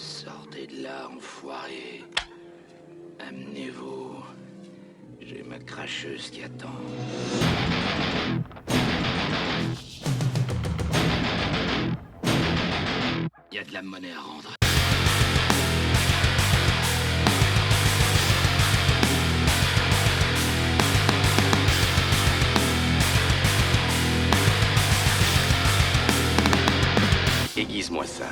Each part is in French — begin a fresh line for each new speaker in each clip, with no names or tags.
Sortez de là, enfoiré. Amenez-vous. J'ai ma cracheuse qui attend. Il y a de la monnaie à rendre.
Aiguise-moi ça.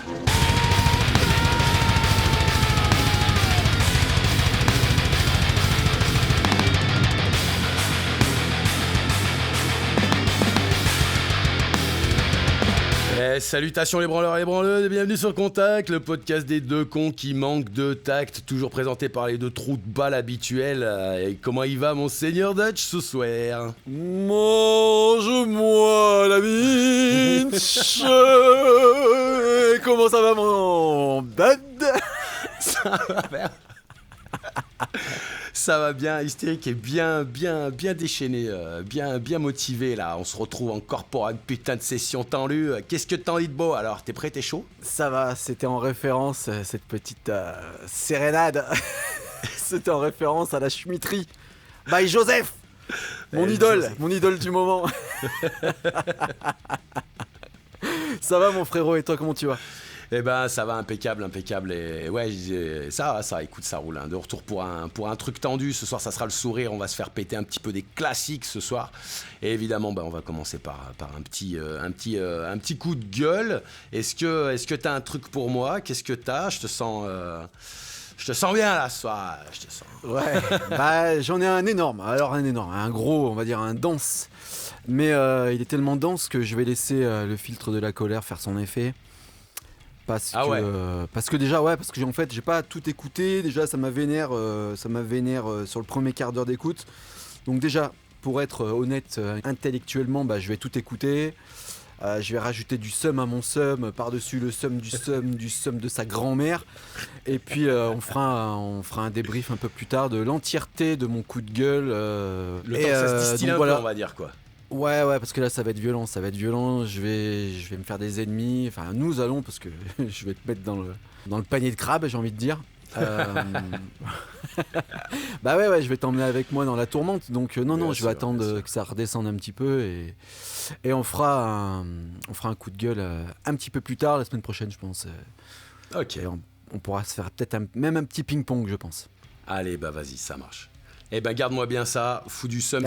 Salutations les branleurs et les branleuses et bienvenue sur Contact, le podcast des deux cons qui manquent de tact, toujours présenté par les deux trous de balle habituels. Et comment il va mon seigneur Dutch ce soir?
Mange-moi la mince. Comment ça va mon dad?
Ça va bien. Ça va bien, Hystérique est bien déchaîné, bien motivé là. On se retrouve encore pour une putain de session tendue. Qu'est-ce que t'en dis de beau alors? T'es prêt, t'es chaud?
Ça va, c'était en référence, cette petite sérénade. C'était en référence à la Schmitterie. By Joseph, mon idole du moment. Ça va mon frérot, et toi comment tu vas?
Eh ben ça va impeccable et ouais ça écoute ça roule hein. De retour pour un truc tendu ce soir, ça sera le sourire, on va se faire péter un petit peu des classiques ce soir et évidemment on va commencer par un petit coup de gueule. Est-ce que t'as un truc pour moi? Qu'est-ce que t'as? Je te sens bien là ce soir, je te sens.
Ouais, bah j'en ai un énorme, un gros, on va dire un dense, mais il est tellement dense que je vais laisser le filtre de la colère faire son effet. Parce que déjà en fait j'ai pas tout écouté, déjà ça m'a vénère sur le premier quart d'heure d'écoute. Donc déjà pour être honnête intellectuellement, je vais tout écouter. Je vais rajouter du seum à mon seum par-dessus le seum du seum de sa grand-mère. Et puis on fera un débrief un peu plus tard de l'entièreté de mon coup de gueule.
Le temps que ça se distille un peu, on va dire quoi.
Ouais, parce que là ça va être violent, je vais me faire des ennemis, enfin nous allons, parce que je vais te mettre dans le panier de crabe, j'ai envie de dire. Bah ouais, je vais t'emmener avec moi dans la tourmente, donc non, je vais attendre que ça redescende un petit peu et on fera un coup de gueule un petit peu plus tard, la semaine prochaine je pense.
Ok.
On pourra se faire peut-être même un petit ping-pong je pense.
Allez, vas-y, ça marche. Eh ben garde-moi bien ça, fous du seum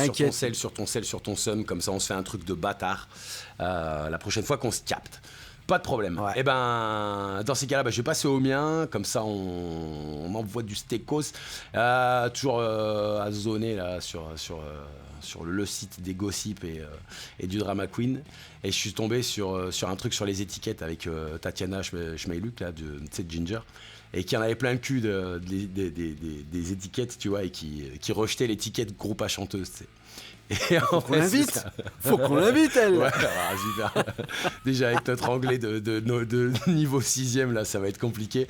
sur ton seum, comme ça on se fait un truc de bâtard la prochaine fois qu'on se capte. Pas de problème. Ouais. Eh ben dans ces cas-là, je vais passer au mien, comme ça on envoie du stécos. Toujours à zoner là sur le site des gossips et du drama queen. Et je suis tombé sur un truc sur les étiquettes avec Tatiana Schmeiluk là, de Ginger. Et qui en avait plein le cul des étiquettes, tu vois, et qui rejetait l'étiquette groupe à chanteuse, tu sais. Et
Faut qu'on l'invite, elle.
Ouais, super. Déjà avec notre anglais de niveau 6ème, là, ça va être compliqué.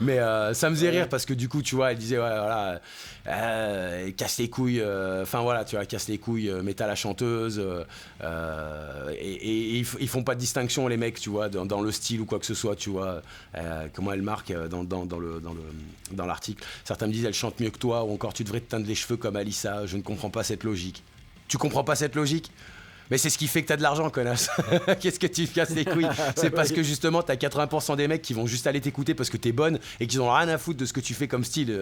Mais ça me faisait rire parce que du coup, tu vois, elle disait, casse les couilles, casse les couilles, méta la chanteuse. Et ils font pas de distinction, les mecs, tu vois, dans le style ou quoi que ce soit, tu vois. Comment elle marque dans l'article. Certains me disent, elle chante mieux que toi, ou encore, tu devrais te teindre les cheveux comme Alissa. Je ne comprends pas cette logique. Tu comprends pas cette logique? Mais c'est ce qui fait que t'as de l'argent, connasse. Qu'est-ce que tu casses les couilles? C'est parce que justement t'as 80% des mecs qui vont juste aller t'écouter parce que t'es bonne et qu'ils ont rien à foutre de ce que tu fais comme style.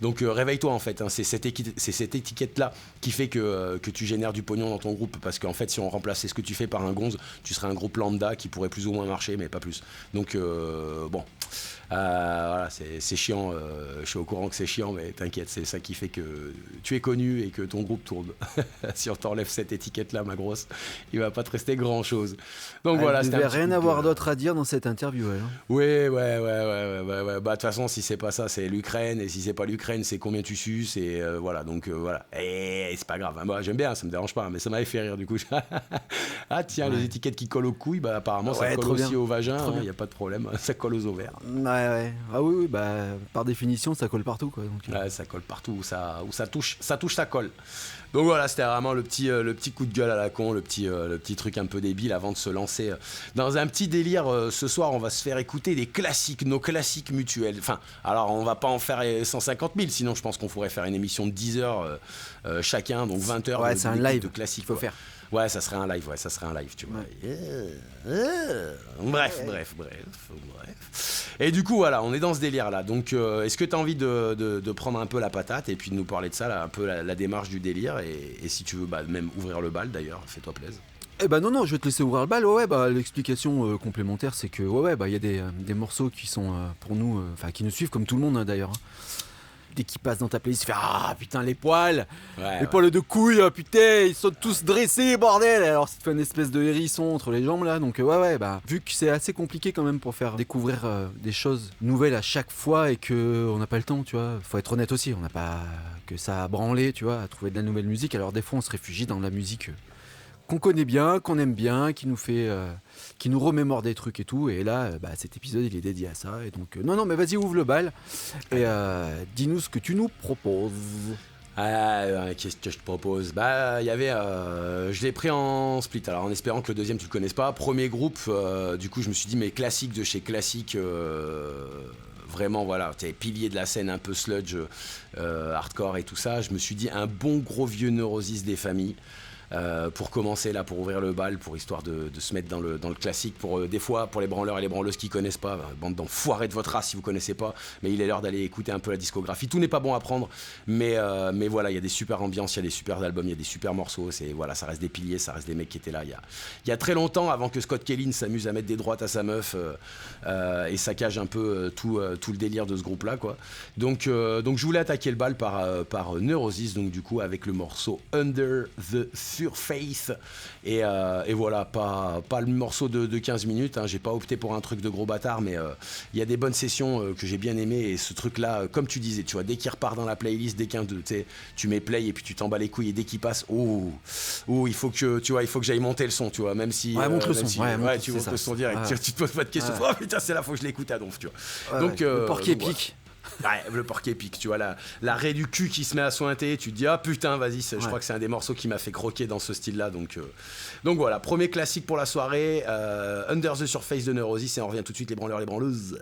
Donc réveille-toi en fait, hein. C'est cette étiquette-là qui fait que tu génères du pognon dans ton groupe. Parce qu'en fait si on remplaçait ce que tu fais par un gonze, tu serais un groupe lambda qui pourrait plus ou moins marcher, mais pas plus. Donc voilà, c'est chiant, je suis au courant que c'est chiant, mais t'inquiète, c'est ça qui fait que tu es connu et que ton groupe tourne. Si on t'enlève cette étiquette-là, ma grosse, il va pas te rester grand-chose. Donc voilà,
il devait rien avoir d'autre à dire dans cette interview, elle.
Oui, ouais. Bah de toute façon, si c'est pas ça, c'est l'Ukraine, et si c'est pas l'Ukraine, c'est combien tu suces, et voilà, donc voilà. Et c'est pas grave, hein. Moi j'aime bien, ça me dérange pas, mais ça m'avait fait rire du coup. Ah tiens, les étiquettes qui collent aux couilles, bah apparemment ça colle aussi au vagin, il y a pas de problème, ça colle aux ovaires.
Ouais. Ah oui, par définition, ça colle partout, quoi. Donc,
ouais, ça colle partout, où ça touche, ça colle. Donc voilà, c'était vraiment le petit coup de gueule à la con. transition, le petit truc un peu débile avant de se lancer dans un petit délire. Ce soir, on va se faire écouter des classiques, nos classiques mutuels. Enfin, alors on va pas en faire 150 000, sinon je pense qu'on pourrait faire une émission de 10 heures chacun, donc 20 heures
c'est un live
de classiques.
Faut faire.
Ouais, ça serait un live, tu vois. Bref. Et du coup, voilà, on est dans ce délire-là. Donc, est-ce que tu as envie de prendre un peu la patate et puis de nous parler de ça, là, un peu la démarche du délire et si tu veux, même ouvrir le bal d'ailleurs, fais-toi plaisir.
Non, je vais te laisser ouvrir le bal. L'explication complémentaire, c'est que il y a des morceaux qui sont pour nous, qui nous suivent comme tout le monde d'ailleurs. Dès qu'ils passent dans ta playlist, tu fais ah putain les poils poils de couilles, putain ils sont tous dressés bordel. Alors ça te fait une espèce de hérisson entre les jambes là. Donc vu que c'est assez compliqué quand même pour faire découvrir des choses nouvelles à chaque fois et que on n'a pas le temps, tu vois. Faut être honnête aussi, on n'a pas que ça à branler, tu vois, à trouver de la nouvelle musique. Alors des fois on se réfugie dans la musique qu'on connaît bien, qu'on aime bien, qui nous remémore des trucs et tout. Et là, cet épisode, il est dédié à ça. Et donc, non, mais vas-y, ouvre le bal et dis-nous ce que tu nous proposes.
Qu'est-ce que je te propose ? Il y avait, je l'ai pris en split. Alors, en espérant que le deuxième, tu le connaisses pas. Premier groupe, du coup, je me suis dit, mais classique de chez classique. Vraiment, voilà, t'es pilier de la scène un peu sludge, hardcore et tout ça. Je me suis dit, un bon gros vieux Neurosis des familles. Pour commencer là, pour ouvrir le bal, pour histoire de se mettre dans le classique, pour des fois pour les branleurs et les branleuses qui connaissent pas, bande d'enfoirés de votre race si vous connaissez pas, mais il est l'heure d'aller écouter un peu la discographie. Tout n'est pas bon à prendre, mais voilà, il y a des super ambiances, il y a des super albums, il y a des super morceaux, ça reste des piliers, ça reste des mecs qui étaient là il y a très longtemps, avant que Scott Kelly s'amuse à mettre des droites à sa meuf et saccage un peu tout le délire de ce groupe là quoi. Donc je voulais attaquer le bal par Neurosis, donc du coup avec le morceau Under the Surface et voilà, pas le morceau de 15 minutes, hein. J'ai pas opté pour un truc de gros bâtard, mais il y a des bonnes sessions que j'ai bien aimées, et ce truc là, comme tu disais, tu vois, dès qu'il repart dans la playlist, dès tu mets play et puis tu t'en bats les couilles, et dès qu'il passe, il faut que j'aille monter le son, tu vois, même si
monte le son,
tu montes le son direct, tu te poses pas de questions, oh putain c'est là, faut que je l'écoute à donf, tu vois. Donc
le porc épique.
Ouais, le porc épique, tu vois, la raie du cul qui se met à sointer, tu te dis ah putain vas-y, je crois que c'est un des morceaux qui m'a fait croquer dans ce style là, donc voilà, premier classique pour la soirée, Under the Surface de Neurosis, et on revient tout de suite les branleurs, les branleuses.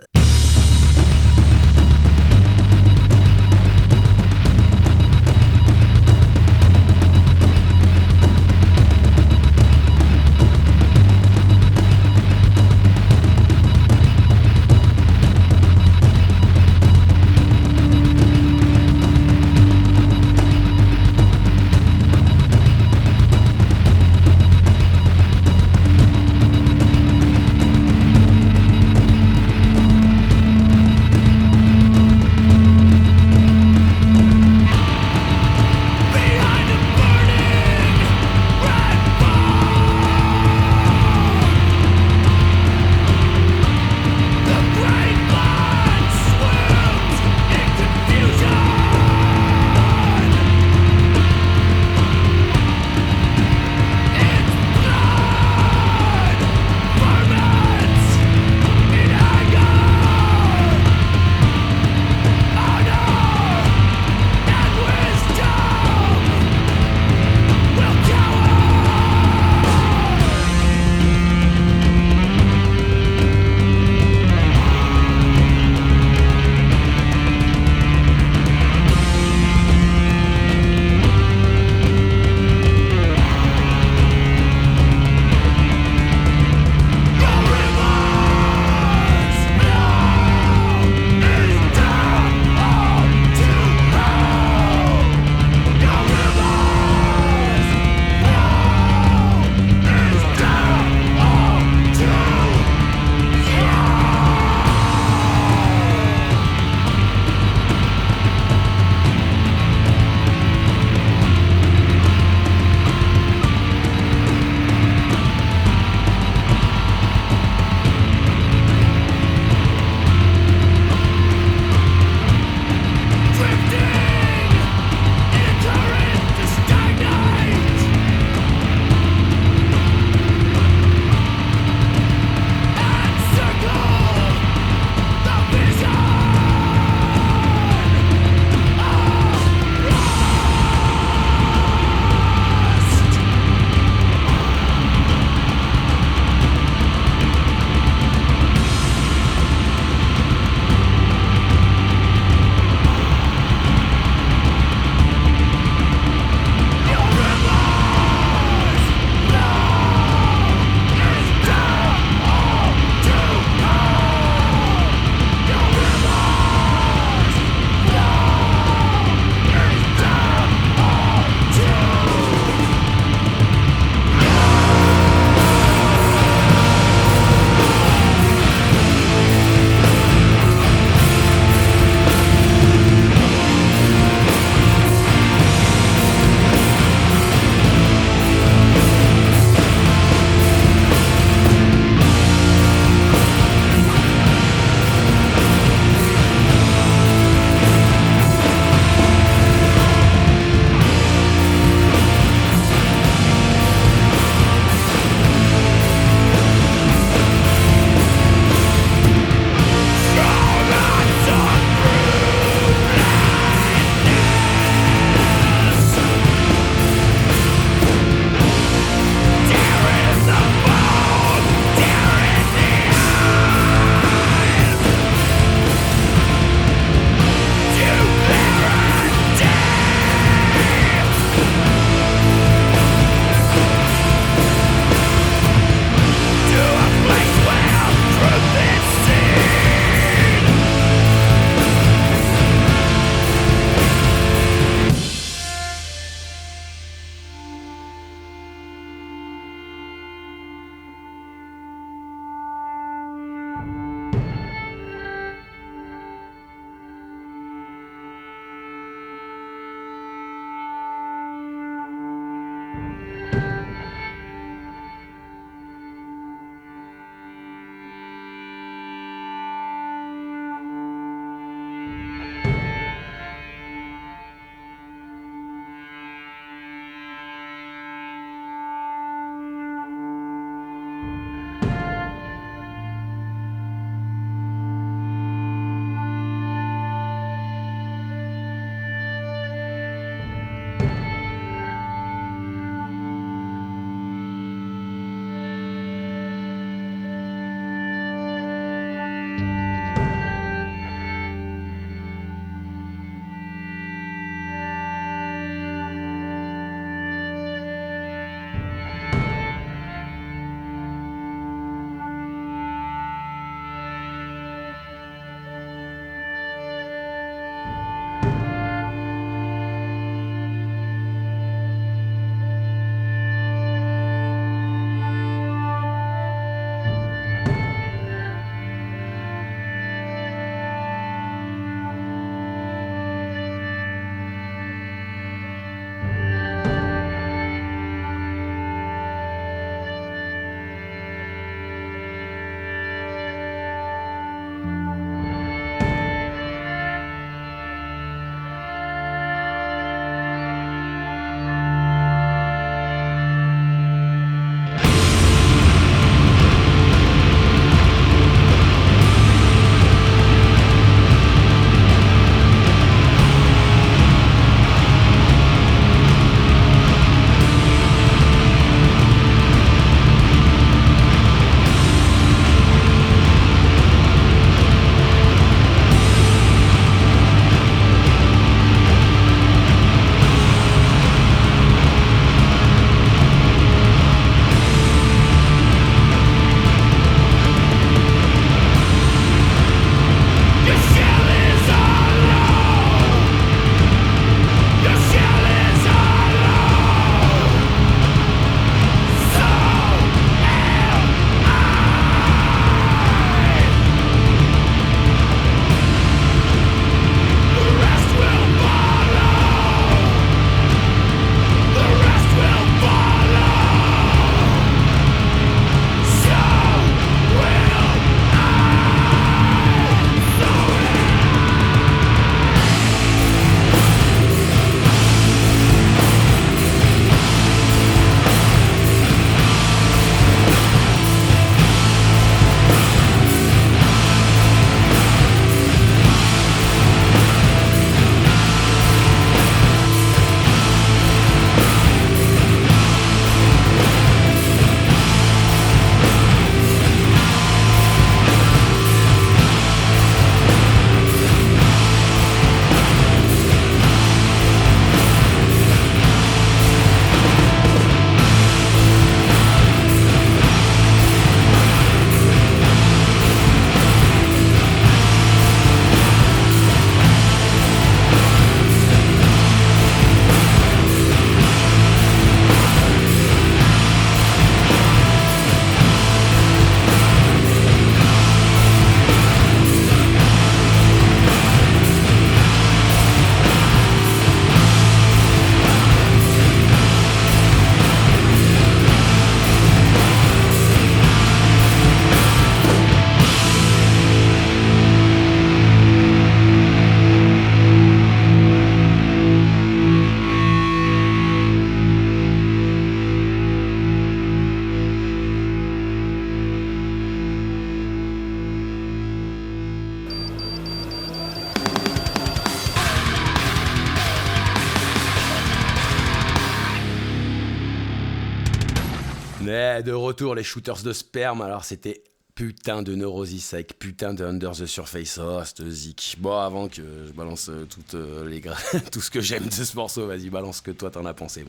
Ouais, de retour, les shooters de sperme. Alors, c'était putain de Neurosis avec putain de Under the Surface. Oh, cette zik. Bon, avant que je balance tout ce que j'aime de ce morceau, vas-y, balance ce que toi t'en as pensé,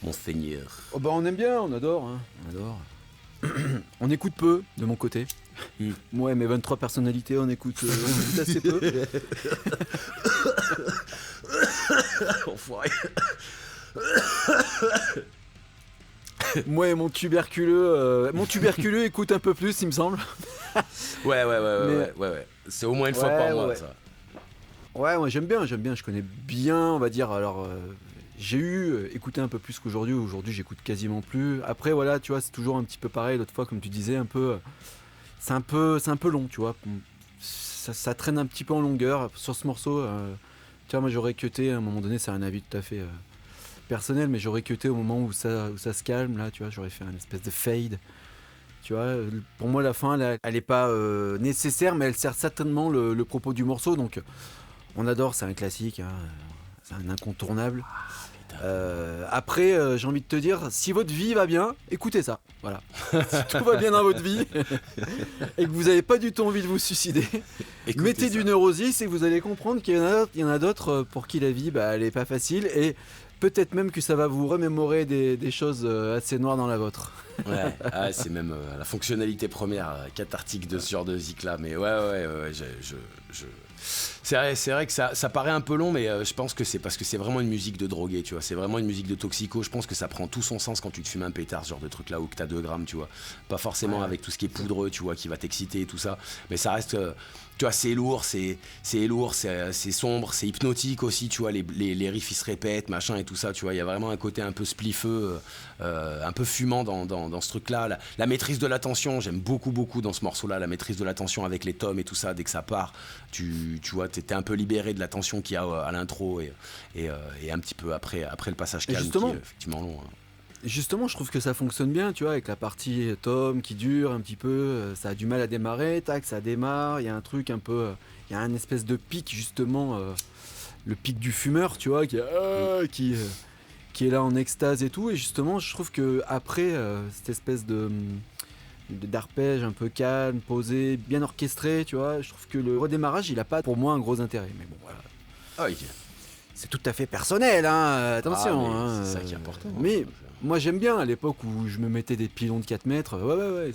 mon seigneur.
Oh bah on aime bien, on adore. Hein. On adore. On écoute peu, de mon côté. Moi et mes 23 personnalités, on écoute assez peu.
Enfoiré.
Moi et mon tuberculeux écoute un peu plus, il me semble.
Ouais. C'est au moins une fois par mois, ça.
Ouais, moi j'aime bien, je connais bien, on va dire. Alors, j'ai écouté un peu plus qu'aujourd'hui. Aujourd'hui, j'écoute quasiment plus. Après, voilà, tu vois, c'est toujours un petit peu pareil. L'autre fois, comme tu disais, c'est un peu long, tu vois. Ça traîne un petit peu en longueur sur ce morceau. Tu vois, moi j'aurais cuté à un moment donné, c'est un avis tout à fait personnel, mais j'aurais cuté au moment où ça se calme, là, tu vois, j'aurais fait un espèce de fade. Tu vois, pour moi, la fin, là, elle n'est pas nécessaire, mais elle sert certainement le propos du morceau. Donc, on adore, c'est un classique, hein, c'est un incontournable. Après, j'ai envie de te dire, si votre vie va bien, écoutez ça. Voilà. Si tout va bien dans votre vie et que vous n'avez pas du tout envie de vous suicider, mettez du Neurosis et vous allez comprendre qu'il y en a d'autres pour qui la vie, elle n'est pas facile et peut-être même que ça va vous remémorer des choses assez noires dans la vôtre.
Ouais, c'est même la fonctionnalité première cathartique de ce genre de zik là. Mais ouais, c'est vrai que ça paraît un peu long, mais je pense que c'est parce que c'est vraiment une musique de drogué, tu vois. C'est vraiment une musique de toxico. Je pense que ça prend tout son sens quand tu te fumes un pétard, ce genre de truc là où que t'as 2 grammes, tu vois. Pas forcément avec tout ce qui est poudreux, tu vois, qui va t'exciter et tout ça. Mais ça reste, tu vois, c'est lourd, c'est sombre, c'est hypnotique aussi, tu vois. Les riffs ils se répètent, machin et tout ça, tu vois. Il y a vraiment un côté un peu spliffeux, un peu fumant dans ce truc là. La maîtrise de l'attention, j'aime beaucoup dans ce morceau là, la maîtrise de l'attention avec les tomes et tout ça. Dès que ça part, tu vois, t'es un peu libéré de la tension qu'il y a à l'intro et un petit peu après le passage calme qui est effectivement long. Hein.
Justement, je trouve que ça fonctionne bien, tu vois, avec la partie tome qui dure un petit peu, ça a du mal à démarrer, tac, ça démarre, il y a un truc un peu, il y a un espèce de pic justement, le pic du fumeur, tu vois, qui est là en extase et tout, et justement, je trouve que après cette espèce d'arpège un peu calme, posé, bien orchestré, tu vois, je trouve que le redémarrage, il a pas pour moi un gros intérêt, mais bon, voilà.
Ah oui.
C'est tout à fait personnel, hein, attention.
C'est ça qui est important.
Mais moi j'aime bien à l'époque où je me mettais des pilons de 4 mètres, ouais,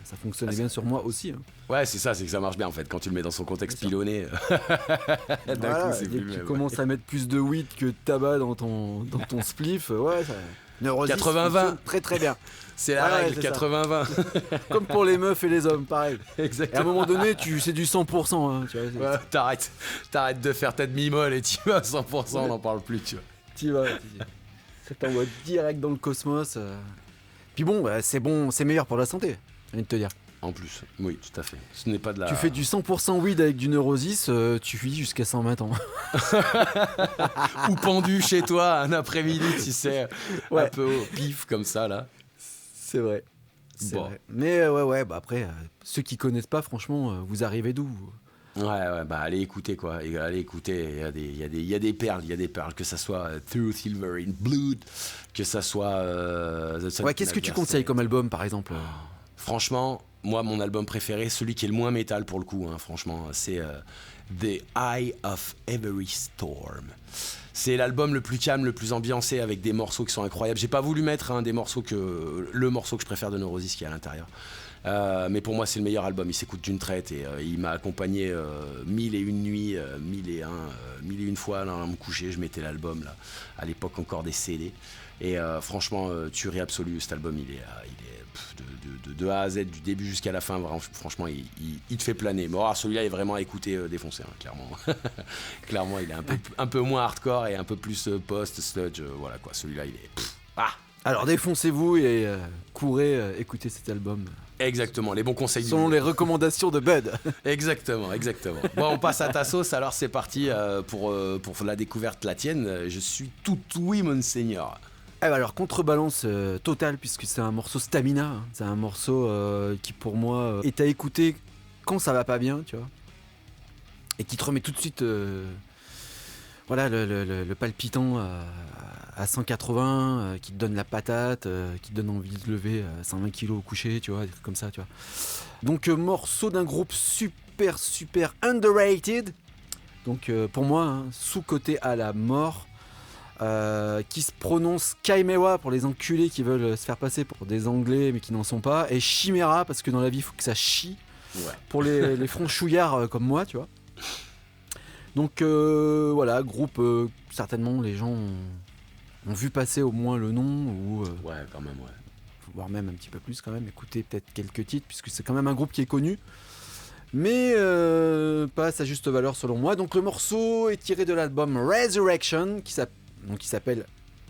ça fonctionnait bien sur moi aussi. Hein.
Ouais, c'est ça, c'est que ça marche bien en fait, quand tu le mets dans son contexte pilonné.
D'un coup, c'est plus tu commences à mettre plus de weed que de tabac dans ton spliff, ouais, ça... Neurosis
80-20.
Très très bien.
C'est la règle, 80-20.
Comme pour les meufs et les hommes, pareil.
Exactement.
Et à un moment donné, c'est du 100%. Hein, tu vois,
ouais, t'arrêtes de faire ta demi-molle et tu vas à 100%, on n'en parle plus, tu vois.
Tu vas, ça t'envoie direct dans le cosmos. Puis bon, c'est meilleur pour la santé, j'ai envie de te dire.
En plus, oui, tout à fait. Ce n'est pas de la...
Tu fais du 100% weed avec du Neurosis, tu vis jusqu'à 120 ans.
Ou pendu chez toi un après-midi, tu sais, un peu au pif comme ça, là.
C'est vrai. Vrai. Mais après, ceux qui connaissent pas, franchement, vous arrivez d'où ?
Ouais, allez écouter quoi. Allez écouter. Il y a des perles, que ça soit Through Silver in Blood, que ça soit.
Qu'est-ce que tu conseilles comme album, par exemple ?
Franchement, moi, mon album préféré, celui qui est le moins métal pour le coup, hein, franchement, c'est The Eye of Every Storm. C'est l'album le plus calme, le plus ambiancé, avec des morceaux qui sont incroyables. J'ai pas voulu mettre le morceau que je préfère de Neurosis qui est à l'intérieur. Mais pour moi, c'est le meilleur album. Il s'écoute d'une traite et il m'a accompagné 1001 nuits, 1001 fois là, à me coucher. Je mettais l'album là, à l'époque encore des CD. Et franchement, tuerie absolue. Cet album, il est de A à Z, du début jusqu'à la fin. Franchement, il te fait planer. Mais celui-là est vraiment à écouter défoncer, hein, clairement. Clairement, il est un peu moins hardcore et un peu plus post-sludge. Voilà quoi. Celui-là, il est.
Alors défoncez-vous et courez écouter cet album.
Exactement, les bons conseils.
Selon les recommandations de Bud.
Exactement. Bon, on passe à ta sauce, alors c'est parti pour la découverte la tienne. Je suis tout oui, monseigneur.
Alors, contrebalance totale, puisque c'est un morceau stamina. Hein. C'est un morceau qui, pour moi, est à écouter quand ça va pas bien, tu vois. Et qui te remet tout de suite voilà, le palpitant à 180 qui te donne la patate, qui te donne envie de lever 120 kilos au coucher, tu vois, des trucs comme ça, tu vois. Donc morceau d'un groupe super underrated. Donc pour moi, hein, sous-coté à la mort. Qui se prononce Kaimewa pour les enculés qui veulent se faire passer pour des anglais mais qui n'en sont pas, et Chimera parce que dans la vie il faut que ça chie, pour les franchouillards comme moi, tu vois. Donc voilà, groupe certainement les gens ont vu passer au moins le nom, ou
ouais, quand même, ouais,
voire même un petit peu plus quand même, écouter peut-être quelques titres puisque c'est quand même un groupe qui est connu, mais pas à sa juste valeur selon moi. Donc le morceau est tiré de l'album Resurrection qui s'appelle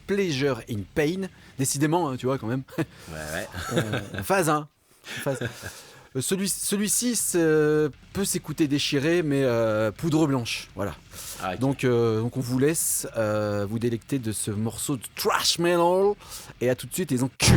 Pleasure in Pain. Décidément, hein, tu vois, quand même. Ouais. Phase, hein. Celui-ci peut s'écouter déchiré, mais poudre blanche. Voilà. Ah, okay. Donc on vous laisse vous délecter de ce morceau de thrash metal. Et à tout de suite, les enculés.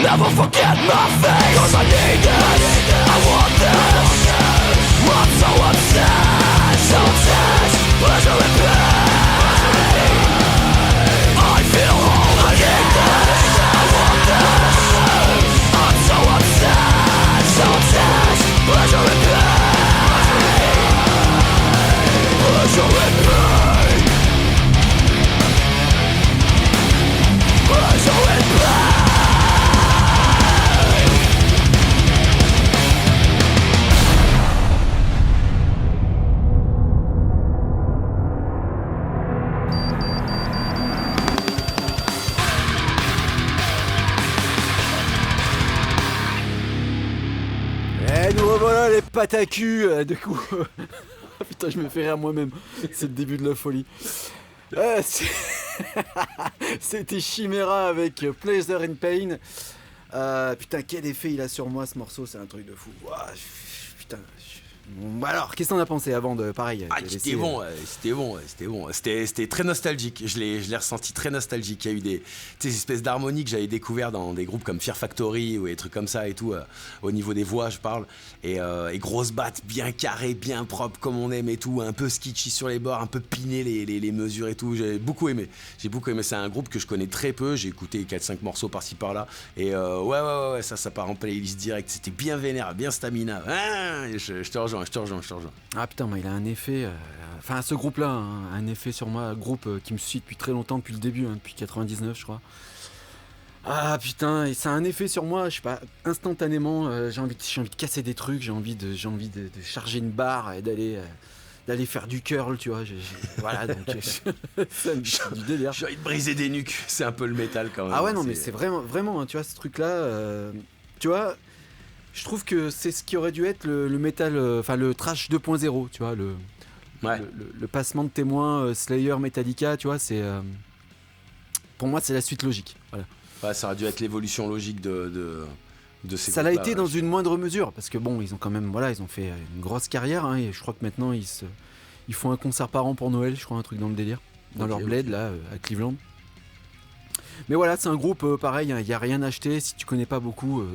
never forget my face, 'cause I need this, I want this. I'm so obsessed, so obsessed, pleasure and pain. I feel whole, I need this, I want this. I'm so obsessed, so obsessed, pleasure and pain. Pleasure and pain. Pleasure and pain.
Voilà les pâtes à cul, du coup. Putain, je me fais rire moi-même. C'est le début de la folie. C'était Chimera avec Pleasure and Pain. Putain, quel effet il a sur moi ce morceau, c'est un truc de fou. Ouah, putain, Alors, qu'est-ce que t'en as pensé avant de pareil
c'était bon. C'était très nostalgique. Je l'ai ressenti très nostalgique. Il y a eu des espèces d'harmonies que j'avais découvert dans des groupes comme Fear Factory ou des trucs comme ça et tout. Au niveau des voix, je parle. Et grosses battes bien carrées, bien propres comme on aime et tout. Un peu sketchy sur les bords, un peu piné les mesures et tout. J'ai beaucoup aimé. C'est un groupe que je connais très peu. J'ai écouté 4-5 morceaux par-ci par-là. Et ouais, ça part en playlist direct. C'était bien vénère, bien stamina. Je te rejoins.
Ah putain, moi il a un effet. Enfin, ce groupe-là, un effet sur moi. Un groupe qui me suit depuis très longtemps, depuis le début, depuis 99, je crois. Ah putain, et ça a un effet sur moi, je sais pas, instantanément. J'ai envie de casser des trucs, j'ai envie de charger une barre et d'aller faire du curl, tu vois. Voilà, donc c'est du délire.
J'ai envie de briser des nuques, c'est un peu le métal quand même.
Ah ouais, non, mais c'est vraiment, tu vois, ce truc-là, tu vois. Je trouve que c'est ce qui aurait dû être le métal, enfin le trash 2.0, tu vois, le passement de témoins Slayer, Metallica, tu vois, c'est pour moi c'est la suite logique. Voilà.
Ouais, ça aurait dû être l'évolution logique de ces.
Ça l'a été dans une moindre mesure, parce que bon, ils ont quand même, voilà, ils ont fait une grosse carrière, hein, et je crois que maintenant ils font un concert par an pour Noël, je crois, un truc dans le délire, dans leur bled là à Cleveland. Mais voilà, c'est un groupe pareil, il y a rien à acheter si tu connais pas beaucoup.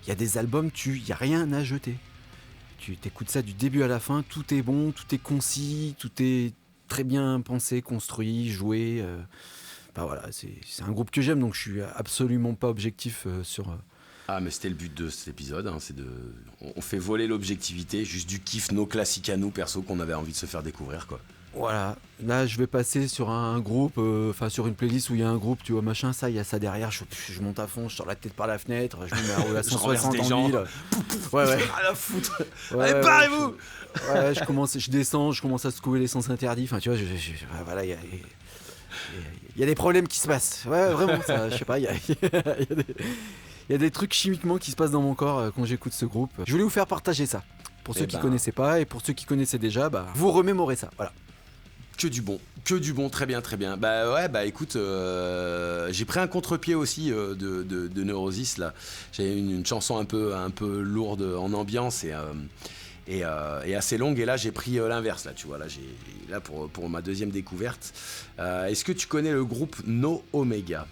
Il y a des albums, il n'y a rien à jeter. Tu t'écoutes ça du début à la fin, tout est bon, tout est concis, tout est très bien pensé, construit, joué. Bah voilà, c'est un groupe que j'aime, donc je suis absolument pas objectif sur...
Ah, mais c'était le but de cet épisode, hein, on fait voler l'objectivité, juste du kiff, nos classiques à nous, perso, qu'on avait envie de se faire découvrir, quoi.
Voilà, là je vais passer sur un groupe, sur une playlist où il y a un groupe, tu vois, machin, ça, il y a ça derrière, je monte à fond, je sors la tête par la fenêtre, je me mets à rouler à 160 en ville. Ouais.
À la foutre.
Ouais,
allez, parlez-vous.
Ouais, je descends, je commence à secouer les sens interdits, enfin tu vois, voilà, il y a des problèmes qui se passent. Ouais, vraiment, ça, je sais pas, il y a des trucs chimiquement qui se passent dans mon corps quand j'écoute ce groupe. Je voulais vous faire partager ça. Pour ceux qui connaissaient pas, et pour ceux qui connaissaient déjà, vous remémorez ça, voilà.
Que du bon, très bien. Bah ouais, écoute, j'ai pris un contre-pied aussi de Neurosis là. J'ai une chanson un peu lourde en ambiance et assez longue, et là j'ai pris l'inverse là, tu vois, là pour ma deuxième découverte. Est-ce que tu connais le groupe No Omega?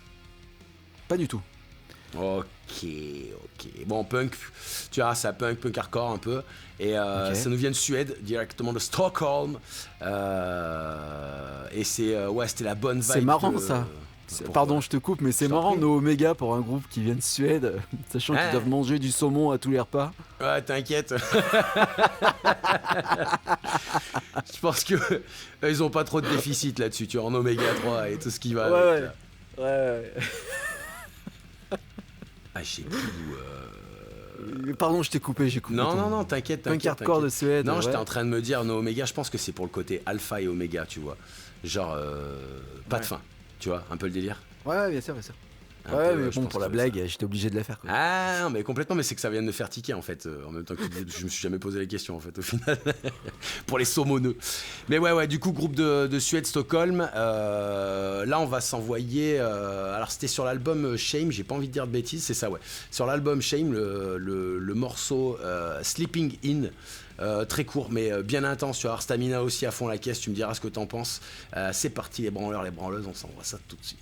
Pas du tout.
Ok. Bon, punk, tu vois, ça punk hardcore un peu. Et ça nous vient de Suède, directement de Stockholm. Et c'était la bonne vibe.
C'est marrant ça. Pardon, je te coupe, mais c'est marrant, No Omega pour un groupe qui vient de Suède, sachant qu'ils doivent manger du saumon à tous les repas.
Ouais, t'inquiète. Je pense que ils ont pas trop de déficit là-dessus, tu vois, en Oméga 3 et tout ce qui va avec.
Ouais.
Ah, je sais plus.
Pardon, je t'ai coupé, j'ai coupé.
Non, t'inquiète.
Un hardcore de Suède.
Non, j'étais en train de me dire, No Omega, je pense que c'est pour le côté alpha et oméga, tu vois. Genre, pas de fin, tu vois, un peu le délire.
Ouais, bien sûr. Ouais, mais bon, pour la blague, j'étais obligé de la faire, quoi.
Ah, non, mais complètement, mais c'est que ça vient de me faire tiquer, en fait. En même temps que je me suis jamais posé les questions, en fait, au final. Pour les saumoneux. Mais ouais, du coup, groupe de Suède, Stockholm. Là, on va s'envoyer... alors, c'était sur l'album Shame, j'ai pas envie de dire de bêtises, c'est ça, ouais. Sur l'album Shame, le morceau Sleeping In, très court, mais bien intense. Tu vas avoir Stamina aussi à fond la caisse, tu me diras ce que t'en penses. C'est parti, les branleurs, les branleuses, on s'envoie ça tout de suite.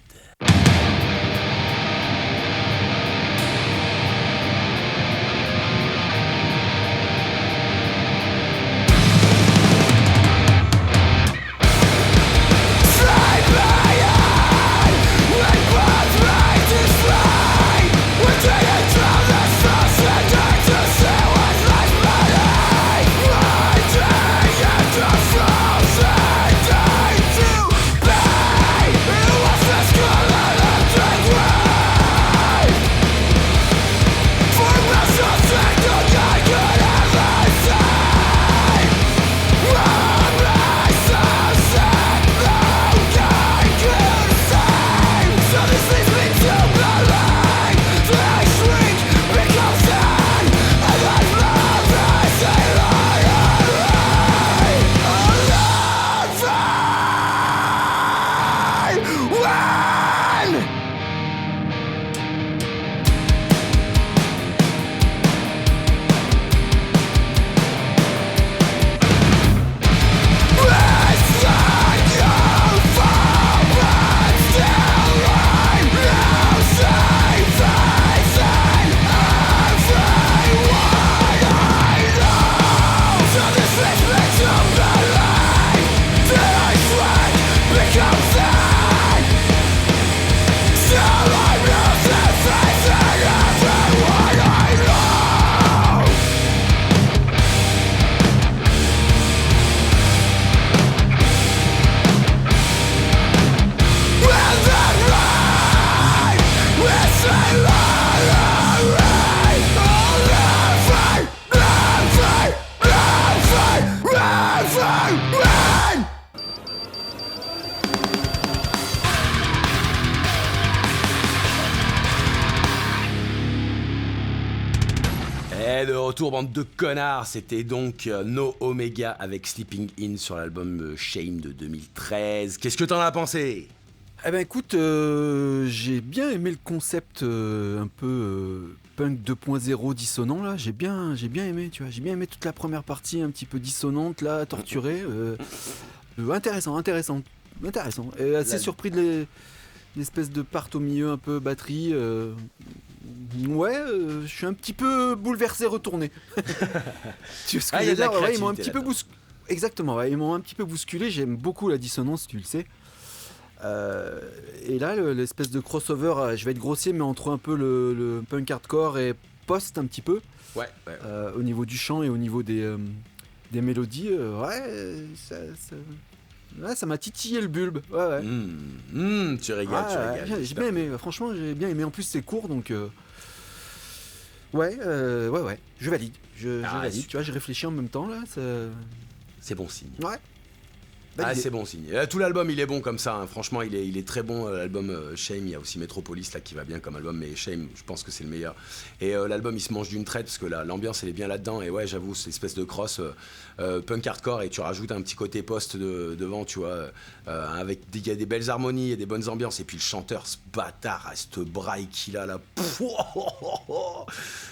It was the school of the
de retour, bande de connards. C'était donc No Omega avec Sleeping In sur l'album Shame de 2013. Qu'est-ce que t'en as pensé ?
Eh ben écoute, j'ai bien aimé le concept un peu punk 2.0 dissonant là. J'ai bien aimé, tu vois. J'ai bien aimé toute la première partie un petit peu dissonante là, torturée. Intéressant. Et assez surpris de l'espèce de part au milieu un peu batterie. Je suis un petit peu bouleversé, retourné. Tu vois ce que je veux dire ? Ils m'ont un petit peu bousculé. Exactement, ils m'ont un petit peu bousculé. J'aime beaucoup la dissonance, tu le sais. Et là, l'espèce de crossover, je vais être grossier, mais entre un peu le punk hardcore et post un petit peu. Ouais. Au niveau du chant et au niveau des mélodies, ça m'a titillé le bulbe. Ouais.
Tu régales.
J'ai bien aimé, franchement, j'ai bien aimé. En plus, c'est court, donc. Ouais. Je valide. Je valide. Tu vois, je réfléchis en même temps, là.
C'est bon signe.
Ouais.
C'est bon signe. Tout l'album il est bon comme ça, hein. Franchement il est très bon, l'album Shame. Il y a aussi Metropolis là qui va bien comme album, mais Shame je pense que c'est le meilleur. Et l'album il se mange d'une traite parce que l'ambiance elle est bien là-dedans. Et ouais, j'avoue, c'est l'espèce de cross punk hardcore, et tu rajoutes un petit côté post devant, tu vois, il y a des belles harmonies et des bonnes ambiances. Et puis le chanteur, ce bâtard, cette braille qu'il a là,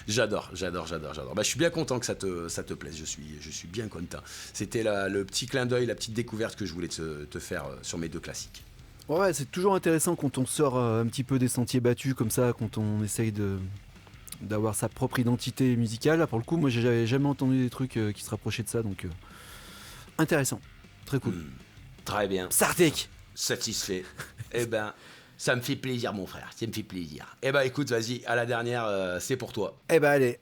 j'adore. Je suis bien content que ça te plaise, je suis bien content. C'était le petit clin d'œil, la petite découverte que je voulais te faire sur mes deux classiques.
Ouais, c'est toujours intéressant quand on sort un petit peu des sentiers battus comme ça, quand on essaye d'avoir sa propre identité musicale. Là, pour le coup, moi, j'avais jamais entendu des trucs qui se rapprochaient de ça, donc intéressant, très cool.
Très bien.
Sartek.
Satisfait. Eh ben, ça me fait plaisir, mon frère, ça me fait plaisir. Eh ben, écoute, vas-y, à la dernière, c'est pour toi.
Eh ben, allez,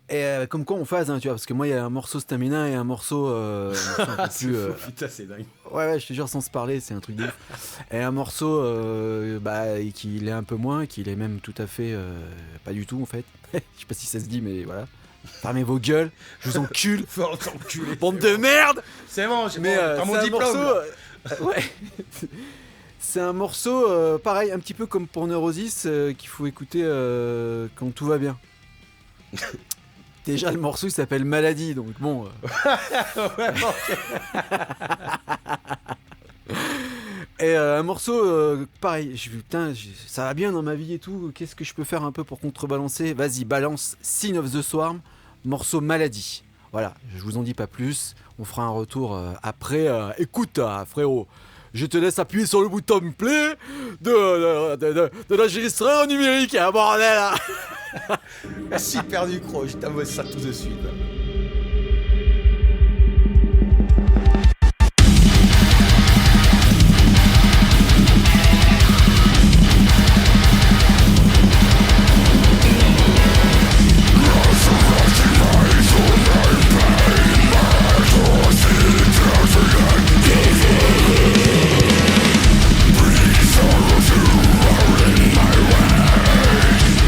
comme quoi on phase, hein, tu vois, parce que moi, il y a un morceau Stamina et un morceau un peu plus...
Putain, c'est dingue.
Ouais, je te jure, sans se parler, c'est un truc de ouf. Et un morceau qui l'est un peu moins, qui l'est même tout à fait pas du tout, en fait. Je sais pas si ça se dit, mais voilà. Fermez vos gueules, je vous encule. Bande de merde.
C'est bon, j'ai mon diplôme.
Ouais. C'est un morceau, pareil, un petit peu comme pour Neurosis, qu'il faut écouter quand tout va bien. Déjà, le morceau il s'appelle Maladie, donc bon. Et un morceau, pareil, ça va bien dans ma vie et tout, qu'est-ce que je peux faire un peu pour contrebalancer ? Vas-y, balance Sin of the Swarm, morceau Maladie. Voilà, je vous en dis pas plus, on fera un retour après. Écoute, frérot, je te laisse appuyer sur le bouton play de l'enregistrer en numérique, hein, bordel là.
Super du croc, je t'envoie ça tout de suite.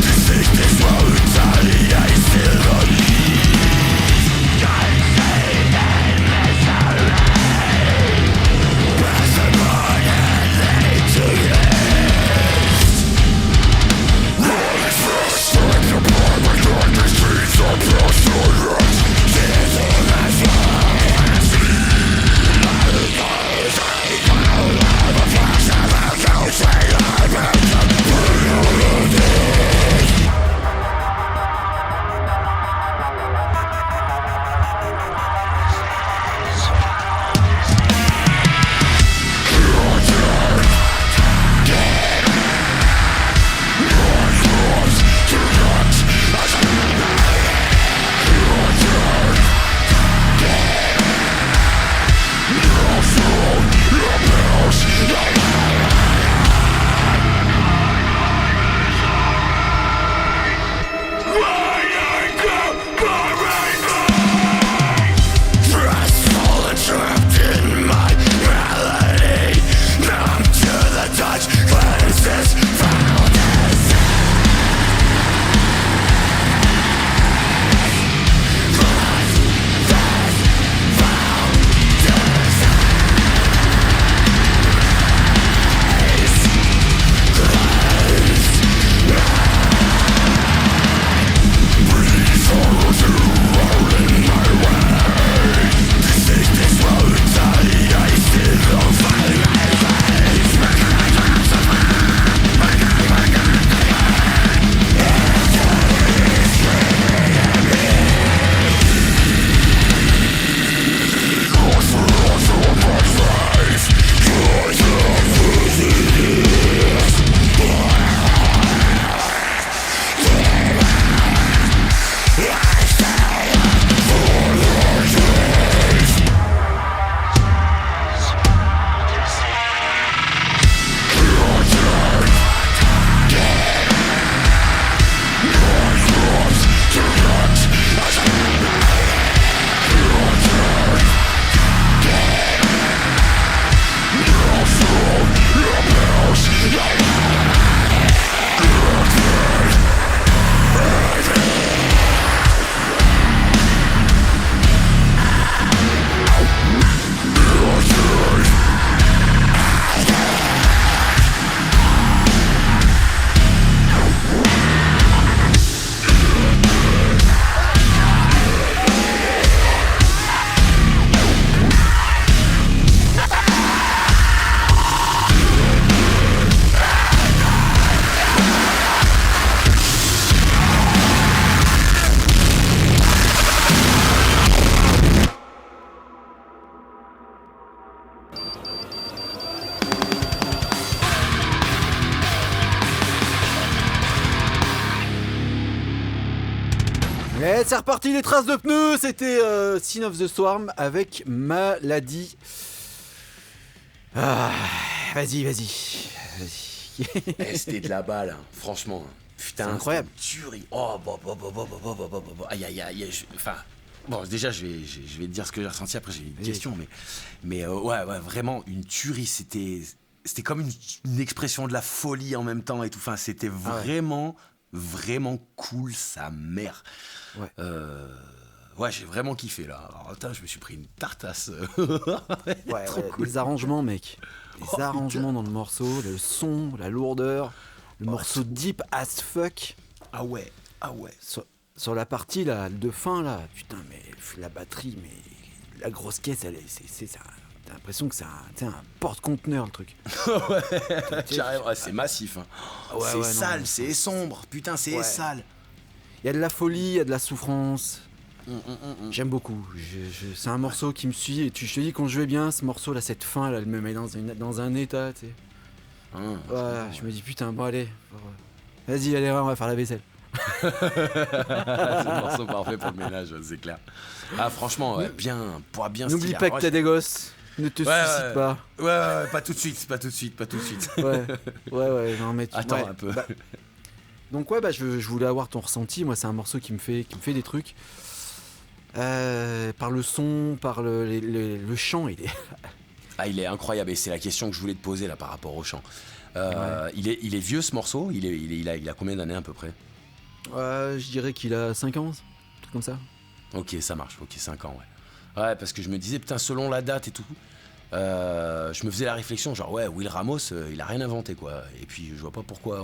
This is what I still
Et c'est reparti, les traces de pneus. C'était Sin of the Swarm avec Maladie. Ah, vas-y.
C'était de la balle, hein. Franchement. Putain,
c'est incroyable.
Tuerie. Oh, aïe. Enfin, bon, déjà, je vais te dire ce que j'ai ressenti. Après, j'ai une question, mais ouais, vraiment une tuerie. C'était comme une expression de la folie en même temps et tout. Enfin, c'était vraiment cool, sa mère.
Ouais.
Ouais, j'ai vraiment kiffé là. Alors, attends, je me suis pris une tartasse.
Trop cool. Les arrangements, mec. Les arrangements dans le morceau, le son, la lourdeur, le morceau deep as fuck.
Ah ouais.
Sur la partie là, de fin là, putain, mais la batterie, mais la grosse caisse, t'as l'impression que c'est un porte-conteneur le truc.
Carrément, c'est massif. Hein. C'est sale, c'est sombre. Putain, c'est sale.
Il y a de la folie, il y a de la souffrance. J'aime beaucoup. C'est un morceau qui me suit. Et je te dis, quand je vais bien, ce morceau là, cette fin là, elle me met dans un état, tu sais. Je me dis putain, bon allez, vas-y, on va faire la vaisselle.
C'est le morceau parfait pour le ménage, c'est clair. Ah franchement, bien.
N'oublie pas que t'as des gosses. Ne te suicide pas.
Ouais, pas tout de suite.
Ouais, non mais
attends un peu.
Donc je voulais avoir ton ressenti. Moi, c'est un morceau qui me fait des trucs. Par le son, par le chant,
il est incroyable et c'est la question que je voulais te poser là par rapport au chant. Il est vieux ce morceau. Il a combien d'années à peu près?
Je dirais qu'il a 5 ans, un truc comme ça.
Ok, ça marche. Ok, 5 ans, ouais. Ouais, parce que je me disais putain, selon la date et tout. Je me faisais la réflexion genre Will Ramos, il a rien inventé quoi. Et puis je vois pas pourquoi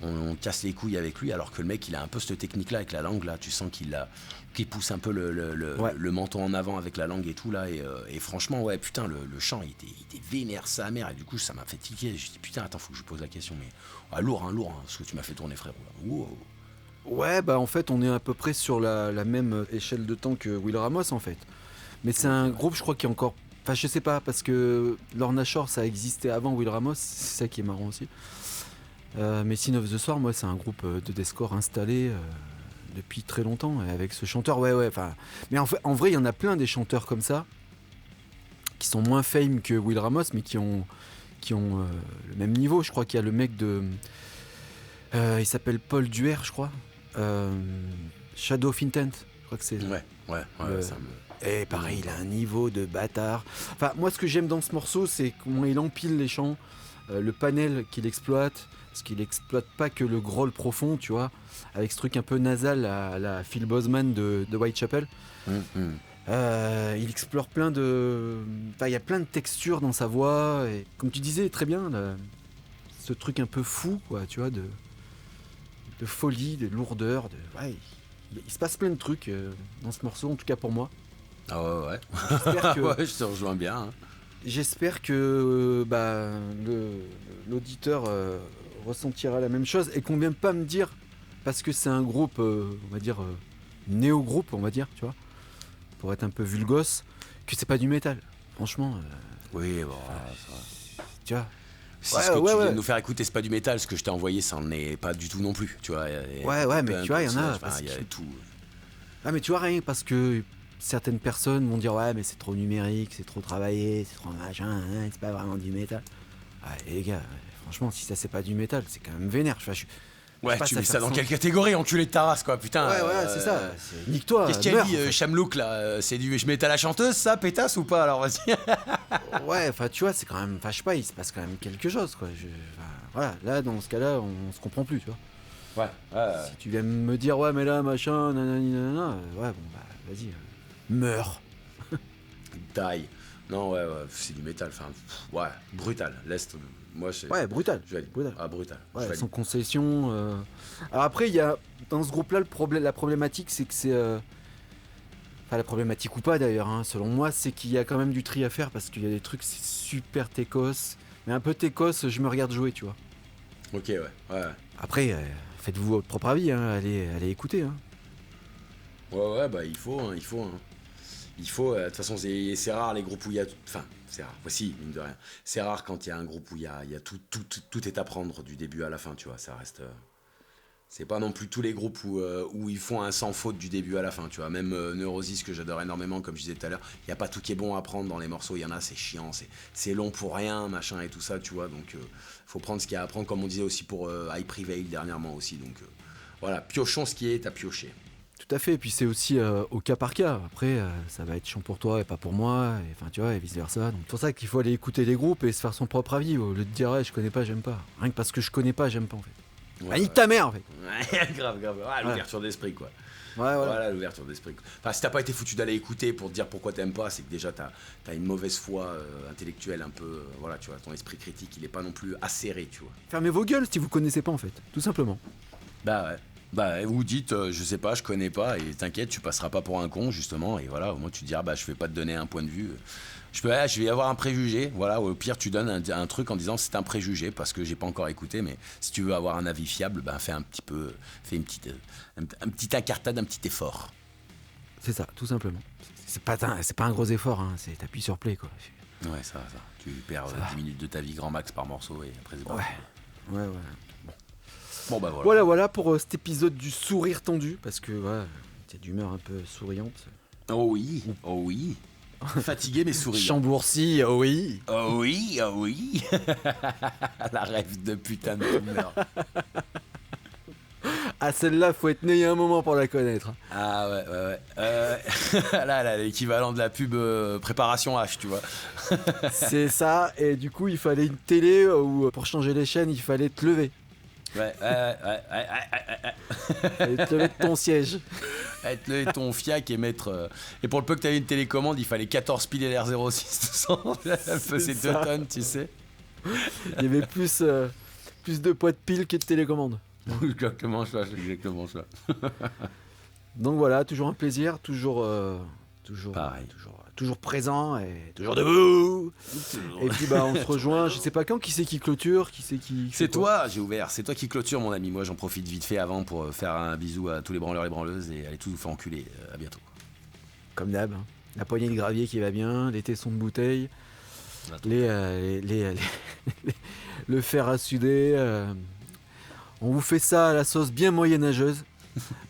on casse les couilles avec lui alors que le mec il a un peu cette technique là avec la langue là, tu sens qu'il pousse un peu le menton en avant avec la langue et tout là et franchement putain le chant il était vénère sa mère et du coup ça m'a fait tiquer. Je dis putain attends faut que je pose la question mais lourd ce que tu m'as fait tourner frérot là. Wow.
Ouais en fait on est à peu près sur la même échelle de temps que Will Ramos en fait, mais c'est un groupe je crois qui est encore, enfin je sais pas parce que Lorna Shore ça existait avant Will Ramos, c'est ça qui est marrant aussi. Mais Sin of the Swarm, moi, c'est un groupe de deathcore installé depuis très longtemps avec ce chanteur. Mais en vrai, il y en a plein des chanteurs comme ça qui sont moins fame que Will Ramos, mais qui ont le même niveau. Je crois qu'il y a le mec de, il s'appelle Paul Duer, je crois. Shadow of Intent, je crois que c'est.
Ouais.
Et pareil, il a un niveau de bâtard. Enfin, moi, ce que j'aime dans ce morceau, c'est comment il empile les chants, le panel qu'il exploite. Parce qu'il exploite pas que le growl profond, tu vois, avec ce truc un peu nasal à la Phil Boseman de Whitechapel. Il explore plein de... Enfin, il y a plein de textures dans sa voix, et comme tu disais très bien, ce truc un peu fou, quoi, tu vois, de folie, de lourdeur, il se passe plein de trucs dans ce morceau, en tout cas pour moi.
Ah ouais.
J'espère que...
ouais, je te rejoins bien. Hein.
J'espère que l'auditeur... ressentira la même chose et qu'on vient pas me dire parce que c'est un groupe on va dire néo-groupe on va dire, tu vois, pour être un peu vulgos, que c'est pas du métal franchement
oui bon
tu vois
si ce que tu viens de nous faire écouter c'est pas du métal, ce que je t'ai envoyé ça en est pas du tout non plus, tu vois
mais tu vois il y en a
il y a tout
mais tu vois rien parce que certaines personnes vont dire mais c'est trop numérique, c'est trop travaillé, c'est trop machin, c'est pas vraiment du métal. Et les gars franchement, si ça c'est pas du métal, c'est quand même vénère.
Tu mets ça dans quelle catégorie, enculé de ta race, quoi, putain.
C'est ça. Nique-toi.
Qu'est-ce qu'il a dit, Chamlouk, là? C'est du je mets à la chanteuse, ça, pétasse ou pas, alors vas-y.
Tu vois, c'est quand même. Enfin, je sais pas, il se passe quand même quelque chose, quoi. Là, dans ce cas-là, on se comprend plus, tu vois. Si tu viens me dire, mais là, machin, nanani, nanana, vas-y, meurs.
Die. Non, c'est du métal, enfin, brutal. L'Est. Moi,
brutal.
Brutal.
Sans concession. Alors après, il y a dans ce groupe-là la problématique, c'est que c'est, enfin la problématique ou pas d'ailleurs, hein, selon moi, c'est qu'il y a quand même du tri à faire parce qu'il y a des trucs c'est super techos, mais un peu techos, je me regarde jouer, tu vois.
Ok, ouais.
Après, faites-vous votre propre avis, hein, allez écouter. Hein.
Il faut. Il faut, de toute façon, c'est rare les groupes où il y a... Enfin, c'est rare, voici, mine de rien. C'est rare quand il y a un groupe où il y a tout est à prendre du début à la fin, tu vois, ça reste... C'est pas non plus tous les groupes où ils font un sans faute du début à la fin, tu vois. Même Neurosis, que j'adore énormément, comme je disais tout à l'heure, il n'y a pas tout qui est bon à prendre dans les morceaux. Il y en a, c'est chiant, c'est long pour rien, machin et tout ça, tu vois. Donc, faut prendre ce qu'il y a à prendre, comme on disait aussi pour I Prevail dernièrement aussi. Donc, voilà, piochons ce qui est à piocher.
Tout à fait, et puis c'est aussi au cas par cas. Après, ça va être chiant pour toi et pas pour moi, et, enfin, tu vois, et vice-versa. Donc, c'est pour ça qu'il faut aller écouter les groupes et se faire son propre avis, au lieu de dire je connais pas, j'aime pas. Rien que parce que je connais pas, j'aime pas, en fait.
Ouais,
nique ta mère, en fait.
Ouais, grave. Ah, l'ouverture d'esprit, quoi.
Ouais,
voilà, l'ouverture d'esprit. Enfin, si t'as pas été foutu d'aller écouter pour te dire pourquoi t'aimes pas, c'est que déjà t'as une mauvaise foi intellectuelle, un peu. Voilà, tu vois, ton esprit critique, il est pas non plus acéré, tu vois.
Fermez vos gueules si vous connaissez pas, en fait, tout simplement.
Bah ouais. Bah, vous dites, je sais pas, je connais pas, et t'inquiète, tu passeras pas pour un con, justement, et voilà, au moins tu te diras, bah, je vais pas te donner un point de vue. Je vais avoir un préjugé, voilà, au pire, tu donnes un truc en disant c'est un préjugé, parce que j'ai pas encore écouté, mais si tu veux avoir un avis fiable, bah, fais un petit incartade, un petit effort.
C'est ça, tout simplement. C'est pas un gros effort, hein, c'est t'appuies sur play, quoi.
Ouais, ça. Tu perds 10 minutes de ta vie grand max par morceau, et après c'est bon.
Ouais.
Bon bah voilà.
Voilà pour cet épisode du sourire tendu, parce que t'es d'humeur un peu souriante.
Oh oui. Fatigué mais souriant.
Chambourcy, oh oui.
Oh oui. La rêve de putain de humeur.
Ah, celle-là, faut être né un moment pour la connaître.
Ah ouais. Là, l'équivalent de la pub préparation H, tu vois.
C'est ça, et du coup, il fallait une télé où pour changer les chaînes, il fallait te lever.
Ouais.
Et te lever de ton siège.
Te lever de ton fiac et mettre. Et pour le peu que t'avais une télécommande, il fallait 14 piles LR06 c'est 2 tonnes, tu sais.
Il y avait plus de poids de piles que de télécommande.
Exactement ça.
Donc voilà, toujours un plaisir, toujours
pareil.
Toujours présent et toujours debout. Et puis on se rejoint, je sais pas quand, qui c'est qui clôture,
C'est toi, j'ai ouvert, c'est toi qui clôture mon ami. Moi j'en profite vite fait avant pour faire un bisou à tous les branleurs et branleuses et aller tous vous faire enculer. À bientôt.
Comme d'hab, hein. La poignée de gravier qui va bien, les tessons de bouteille, le fer à suder. On vous fait ça à la sauce bien moyenâgeuse.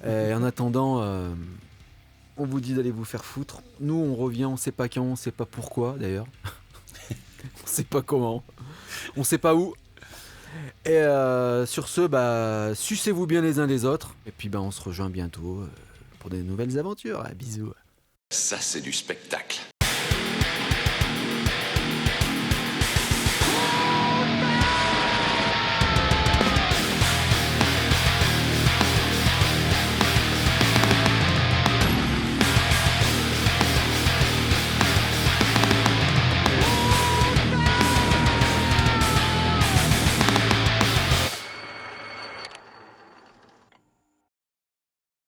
Et en attendant, on vous dit d'aller vous faire foutre. Nous, on revient, on sait pas quand, on sait pas pourquoi d'ailleurs. On sait pas comment. On sait pas où. Et sur ce, sucez-vous bien les uns les autres. Et puis on se rejoint bientôt pour des nouvelles aventures. Bisous.
Ça, c'est du spectacle.